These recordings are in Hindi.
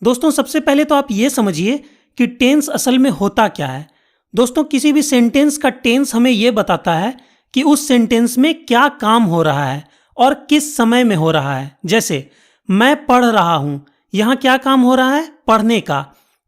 दोस्तों सबसे पहले तो आप ये समझिए कि टेंस असल में होता क्या है। दोस्तों किसी भी सेंटेंस का टेंस हमें ये बताता है कि उस सेंटेंस में क्या काम हो रहा है और किस समय में हो रहा है। जैसे मैं पढ़ रहा हूं, यहां क्या काम हो रहा है? पढ़ने का।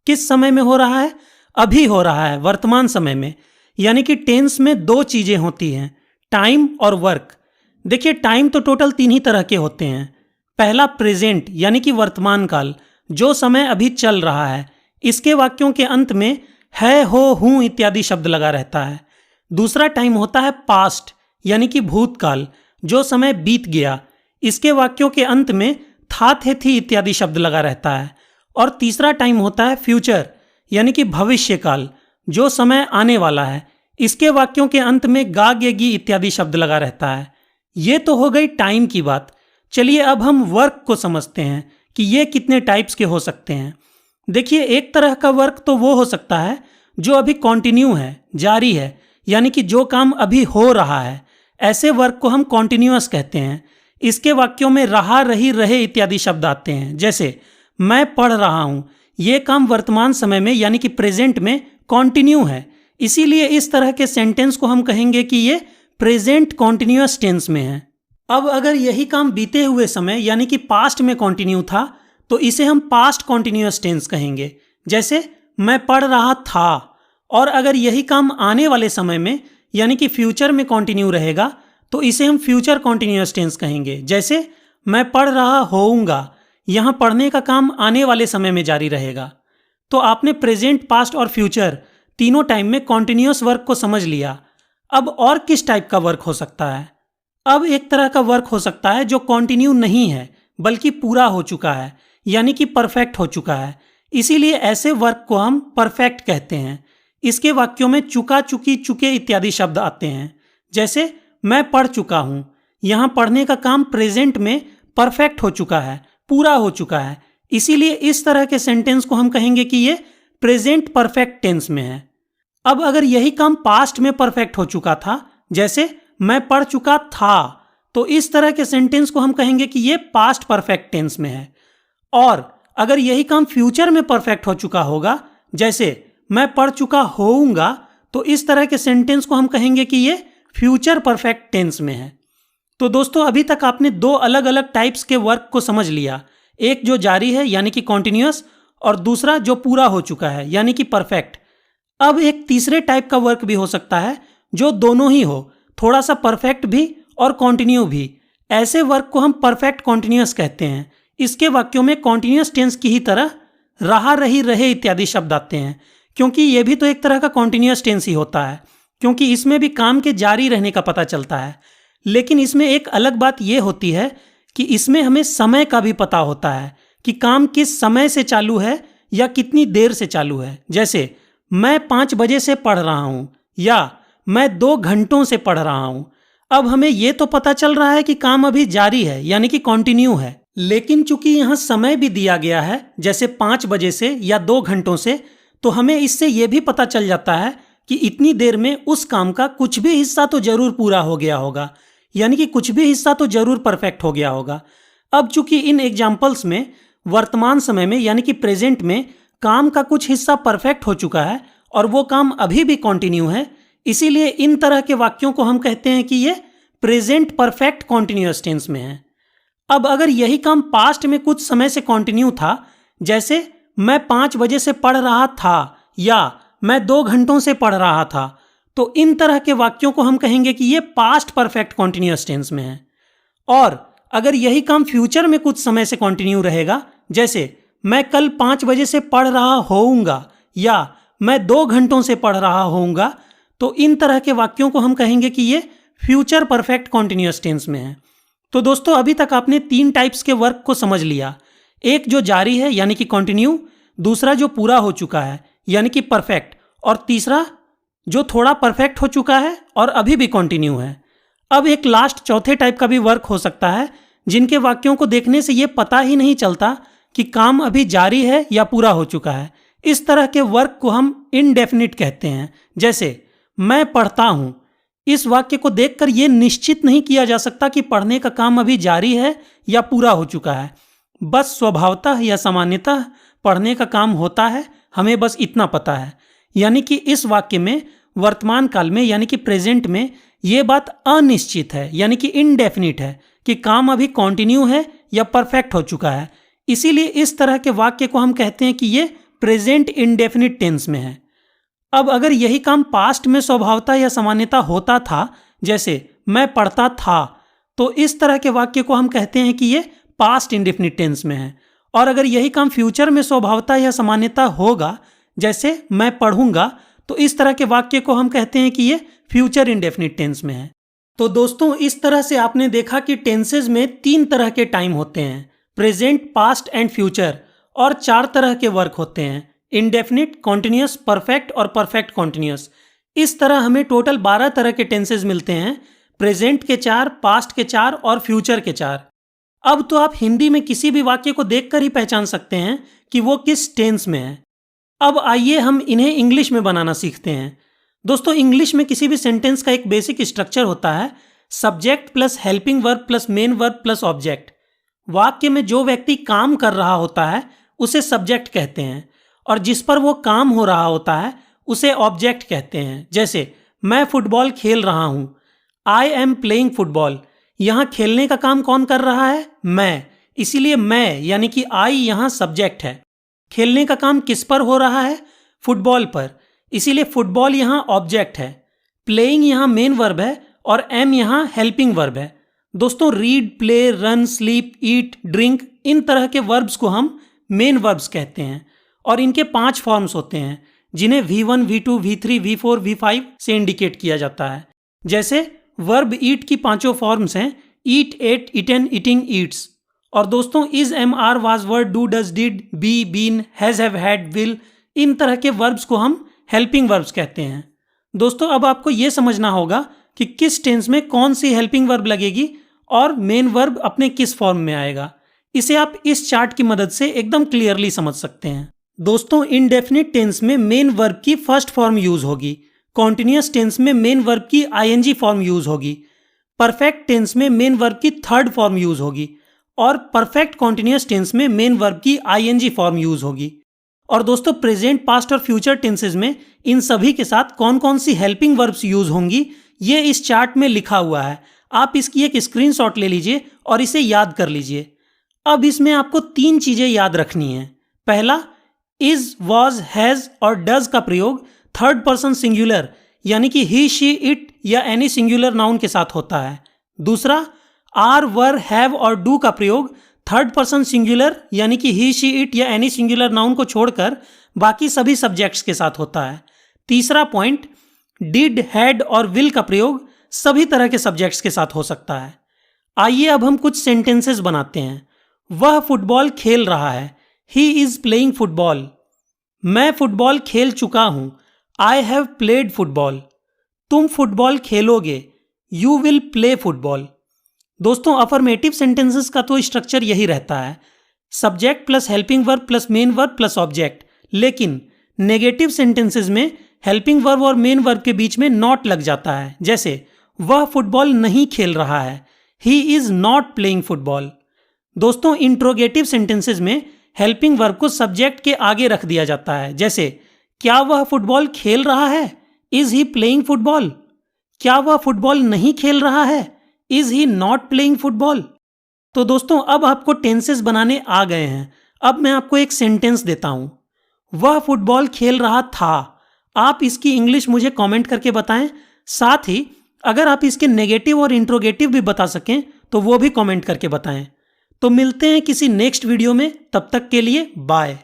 किस समय में हो रहा है? अभी हो रहा है, वर्तमान समय में। यानी कि टेंस में दो चीजें होती हैं, टाइम और वर्क। देखिए टाइम तो टोटल तीन ही तरह के होते हैं। पहला प्रेजेंट यानी कि वर्तमान काल, जो समय अभी चल रहा है। इसके वाक्यों के अंत में है, हो, हूं इत्यादि शब्द लगा रहता है। दूसरा टाइम होता है पास्ट यानी कि भूतकाल, जो समय बीत गया। इसके वाक्यों के अंत में था, थे, थी इत्यादि शब्द लगा रहता है। और तीसरा टाइम होता है फ्यूचर यानी कि भविष्य काल, जो समय आने वाला है। इसके वाक्यों के अंत में गा, गे, गी इत्यादि शब्द लगा रहता है। ये तो हो गई टाइम की बात। चलिए अब हम वर्क को समझते हैं कि ये कितने टाइप्स के हो सकते हैं। देखिए एक तरह का वर्क तो वो हो सकता है जो अभी कॉन्टिन्यू है, जारी है, यानी कि जो काम अभी हो रहा है। ऐसे वर्क को हम कॉन्टिन्यूअस कहते हैं। इसके वाक्यों में रहा, रही, रहे इत्यादि शब्द आते हैं। जैसे मैं पढ़ रहा हूं, ये काम वर्तमान समय में यानी कि प्रेजेंट में कॉन्टिन्यू है। इसीलिए इस तरह के सेंटेंस को हम कहेंगे कि ये प्रेजेंट कॉन्टिन्यूअस टेंस में है। अब अगर यही काम बीते हुए समय यानी कि पास्ट में कॉन्टिन्यू था तो इसे हम पास्ट कॉन्टिन्यूअस टेंस कहेंगे। जैसे मैं पढ़ रहा था। और अगर यही काम आने वाले समय में यानी कि फ्यूचर में कॉन्टिन्यू रहेगा तो इसे हम फ्यूचर कॉन्टिन्यूअस टेंस कहेंगे। जैसे मैं पढ़ रहा होऊंगा, यहां पढ़ने का काम आने वाले समय में जारी रहेगा। तो आपने प्रेजेंट, पास्ट और फ्यूचर तीनों टाइम में कॉन्टिन्यूअस वर्क को समझ लिया। अब और किस टाइप का वर्क हो सकता है? अब एक तरह का वर्क हो सकता है जो कॉन्टिन्यू नहीं है बल्कि पूरा हो चुका है यानी कि परफेक्ट हो चुका है। इसीलिए ऐसे वर्क को हम परफेक्ट कहते हैं। इसके वाक्यों में चुका, चुकी, चुके इत्यादि शब्द आते हैं। जैसे मैं पढ़ चुका हूं, यहां पढ़ने का काम प्रेजेंट में परफेक्ट हो चुका है, पूरा हो चुका है। इसीलिए इस तरह के सेंटेंस को हम कहेंगे कि ये प्रेजेंट परफेक्ट टेंस में है। अब अगर यही काम पास्ट में परफेक्ट हो चुका था, जैसे मैं पढ़ चुका था, तो इस तरह के सेंटेंस को हम कहेंगे कि ये पास्ट परफेक्ट टेंस में है। और अगर यही काम फ्यूचर में परफेक्ट हो चुका होगा, जैसे मैं पढ़ चुका होऊंगा, तो इस तरह के सेंटेंस को हम कहेंगे कि ये फ्यूचर परफेक्ट टेंस में है। तो दोस्तों अभी तक आपने दो अलग अलग टाइप्स के वर्क को समझ लिया। एक जो जारी है यानी कि कॉन्टिन्यूअस, और दूसरा जो पूरा हो चुका है यानी कि परफेक्ट। अब एक तीसरे टाइप का वर्क भी हो सकता है जो दोनों ही हो, थोड़ा सा परफेक्ट भी और कॉन्टिन्यू भी। ऐसे वर्क को हम परफेक्ट कॉन्टिन्यूअस कहते हैं। इसके वाक्यों में कॉन्टिन्यूअस टेंस की ही तरह रहा, रही, रहे इत्यादि शब्द आते हैं, क्योंकि यह भी तो एक तरह का कॉन्टिन्यूअस टेंस ही होता है, क्योंकि इसमें भी काम के जारी रहने का पता चलता है। लेकिन इसमें एक अलग बात यह होती है कि इसमें हमें समय का भी पता होता है कि काम किस समय से चालू है या कितनी देर से चालू है। जैसे मैं 5 बजे से पढ़ रहा हूं या मैं 2 घंटों से पढ़ रहा हूं। अब हमें यह तो पता चल रहा है कि काम अभी जारी है यानी कि कॉन्टिन्यू है, लेकिन चूंकि यहां समय भी दिया गया है जैसे 5 बजे से या 2 घंटों से, तो हमें इससे यह भी पता चल जाता है कि इतनी देर में उस काम का कुछ भी हिस्सा तो जरूर पूरा हो गया होगा, यानी कि कुछ भी हिस्सा तो जरूर परफेक्ट हो गया होगा। अब चूंकि इन एग्जाम्पल्स में वर्तमान समय में यानी कि प्रेजेंट में काम का कुछ हिस्सा परफेक्ट हो चुका है और वो काम अभी भी कॉन्टिन्यू है, इसीलिए इन तरह के वाक्यों को हम कहते हैं कि ये प्रेजेंट परफेक्ट कॉन्टिन्यूअस टेंस में है। अब अगर यही काम पास्ट में कुछ समय से कॉन्टिन्यू था, जैसे मैं 5 बजे से पढ़ रहा था या मैं 2 घंटों से पढ़ रहा था, तो इन तरह के वाक्यों को हम कहेंगे कि ये पास्ट परफेक्ट कॉन्टिन्यूअस टेंस में है। और अगर यही काम फ्यूचर में कुछ समय से कॉन्टिन्यू रहेगा, जैसे मैं कल 5 बजे से पढ़ रहा होऊंगा या मैं 2 घंटों से पढ़ रहा होऊंगा, तो इन तरह के वाक्यों को हम कहेंगे कि ये फ्यूचर परफेक्ट कॉन्टिन्यूअस टेंस में है। तो दोस्तों अभी तक आपने 3 टाइप्स के वर्क को समझ लिया। एक जो जारी है यानी कि कॉन्टिन्यू, दूसरा जो पूरा हो चुका है यानी कि परफेक्ट, और तीसरा जो थोड़ा परफेक्ट हो चुका है और अभी भी कॉन्टिन्यू है। अब एक लास्ट चौथे टाइप का भी वर्क हो सकता है जिनके वाक्यों को देखने से ये पता ही नहीं चलता कि काम अभी जारी है या पूरा हो चुका है। इस तरह के वर्क को हम इनडेफिनिट कहते हैं। जैसे मैं पढ़ता हूं, इस वाक्य को देखकर यह निश्चित नहीं किया जा सकता कि पढ़ने का काम अभी जारी है या पूरा हो चुका है। बस स्वभावतः या सामान्यतः पढ़ने का काम होता है, हमें बस इतना पता है। यानी कि इस वाक्य में वर्तमान काल में यानी कि प्रेजेंट में ये बात अनिश्चित है, यानी कि इनडेफिनिट है कि काम अभी कंटिन्यू है या परफेक्ट हो चुका है। इसीलिए इस तरह के वाक्य को हम कहते हैं कि ये प्रेजेंट इंडेफिनिट टेंस में है। अब अगर यही काम पास्ट में स्वभावतः या सामान्यतः होता था, जैसे मैं पढ़ता था, तो इस तरह के वाक्य को हम कहते हैं कि ये पास्ट इंडेफिनिट टेंस में है। और अगर यही काम फ्यूचर में स्वभावतः या सामान्यतः होगा, जैसे मैं पढ़ूंगा, तो इस तरह के वाक्य को हम कहते हैं कि ये फ्यूचर इंडेफिनिट टेंस में है। तो दोस्तों, इस तरह से आपने देखा कि टेंसेज में 3 तरह के टाइम होते हैं, प्रेजेंट, पास्ट एंड फ्यूचर, और 4 तरह के वर्क होते हैं, इंडेफिनिट, कॉन्टिन्यूअस, परफेक्ट और परफेक्ट कॉन्टिन्यूअस। इस तरह हमें टोटल 12 तरह के टेंसेज मिलते हैं, प्रेजेंट के 4, पास्ट के 4 और फ्यूचर के 4। अब तो आप हिंदी में किसी भी वाक्य को देखकर ही पहचान सकते हैं कि वो किस टेंस में है। अब आइए हम इन्हें इंग्लिश में बनाना सीखते हैं। दोस्तों, इंग्लिश में किसी भी सेंटेंस का एक बेसिक स्ट्रक्चर होता है, subject plus helping verb plus main verb plus object. वाक्य में जो व्यक्ति काम कर रहा होता है उसे सब्जेक्ट कहते हैं, और जिस पर वो काम हो रहा होता है उसे ऑब्जेक्ट कहते हैं। जैसे मैं फुटबॉल खेल रहा हूं, आई एम प्लेइंग फुटबॉल। यहां खेलने का काम कौन कर रहा है? मैं। इसीलिए मैं यानी कि आई यहां सब्जेक्ट है। खेलने का काम किस पर हो रहा है? फुटबॉल पर। इसीलिए फुटबॉल यहां ऑब्जेक्ट है। प्लेइंग यहां मेन वर्ब है और एम यहां हेल्पिंग वर्ब है। दोस्तों, रीड, प्ले, रन, स्लीप, ईट, ड्रिंक, इन तरह के वर्ब्स को हम मेन वर्ब्स कहते हैं, और इनके 5 फॉर्म्स होते हैं जिन्हें V1, V2, V3, V4, V5 से इंडिकेट किया जाता है। जैसे वर्ब ईट की 5 फॉर्म्स हैं, eat, ate, eaten, eating, eats. और दोस्तों, is, am, are, was, were, do, does, did, be, been, has, have, had, will, इन तरह के वर्ब्स को हम हेल्पिंग वर्ब्स कहते हैं। दोस्तों, अब आपको यह समझना होगा कि किस टेंस में कौन सी हेल्पिंग वर्ब लगेगी और मेन वर्ब अपने किस फॉर्म में आएगा। इसे आप इस चार्ट की मदद से एकदम क्लियरली समझ सकते हैं। दोस्तों, इंडेफिनिट टेंस में मेन वर्ब की फर्स्ट फॉर्म यूज होगी, कॉन्टिन्यूअस टेंस में मेन वर्ब की आईएनजी फॉर्म यूज होगी, परफेक्ट टेंस में मेन वर्ब की थर्ड फॉर्म यूज होगी, और परफेक्ट कॉन्टिन्यूअस टेंस में मेन वर्ब की आईएनजी फॉर्म यूज होगी। और दोस्तों, प्रेजेंट, पास्ट और फ्यूचर टेंसेज में इन सभी के साथ कौन कौन सी हेल्पिंग वर्ब्स यूज होंगी, ये इस चार्ट में लिखा हुआ है। आप इसकी एक स्क्रीनशॉट ले लीजिए और इसे याद कर लीजिए। अब इसमें आपको 3 चीजें याद रखनी है। पहला, इज, वॉज, हैज और डज का प्रयोग थर्ड पर्सन सिंगुलर यानी कि ही, शी, इट या एनी सिंगुलर नाउन के साथ होता है। दूसरा, आर, वर, हैव और डू का प्रयोग थर्ड पर्सन सिंगुलर यानी कि ही, शी, इट या एनी सिंगुलर नाउन को छोड़कर बाकी सभी सब्जेक्ट्स के साथ होता है। तीसरा पॉइंट, डिड, हैड और विल का प्रयोग सभी तरह के सब्जेक्ट्स के साथ हो सकता है। आइए अब हम कुछ सेंटेंसेस बनाते हैं। वह फुटबॉल खेल रहा है, ही इज प्लेइंग फुटबॉल। मैं फुटबॉल खेल चुका हूं, आई हैव प्लेड फुटबॉल। तुम फुटबॉल खेलोगे, यू विल प्ले फुटबॉल। दोस्तों, अफर्मेटिव सेंटेंसेस का तो स्ट्रक्चर यही रहता है, subject plus helping verb plus main verb plus object. लेकिन नेगेटिव सेंटेंसेस में हेल्पिंग वर्ब और मेन वर्ब के बीच में नॉट लग जाता है। जैसे वह फुटबॉल नहीं खेल रहा है, he is not playing football. दोस्तों, इंट्रोगेटिव सेंटेंसेस में हेल्पिंग वर्ब को सब्जेक्ट के आगे रख दिया जाता है। जैसे क्या वह फुटबॉल खेल रहा है, इज ही प्लेइंग फुटबॉल। क्या वह फुटबॉल नहीं खेल रहा है, is he not playing football. तो दोस्तों, अब आपको टेंसेस बनाने आ गए हैं। अब मैं आपको एक सेंटेंस देता हूं, वह फुटबॉल खेल रहा था। आप इसकी इंग्लिश मुझे कमेंट करके बताएं। साथ ही अगर आप इसके नेगेटिव और इंट्रोगेटिव भी बता सकें तो वो भी कमेंट करके बताएं। तो मिलते हैं किसी नेक्स्ट वीडियो में, तब तक के लिए बाय।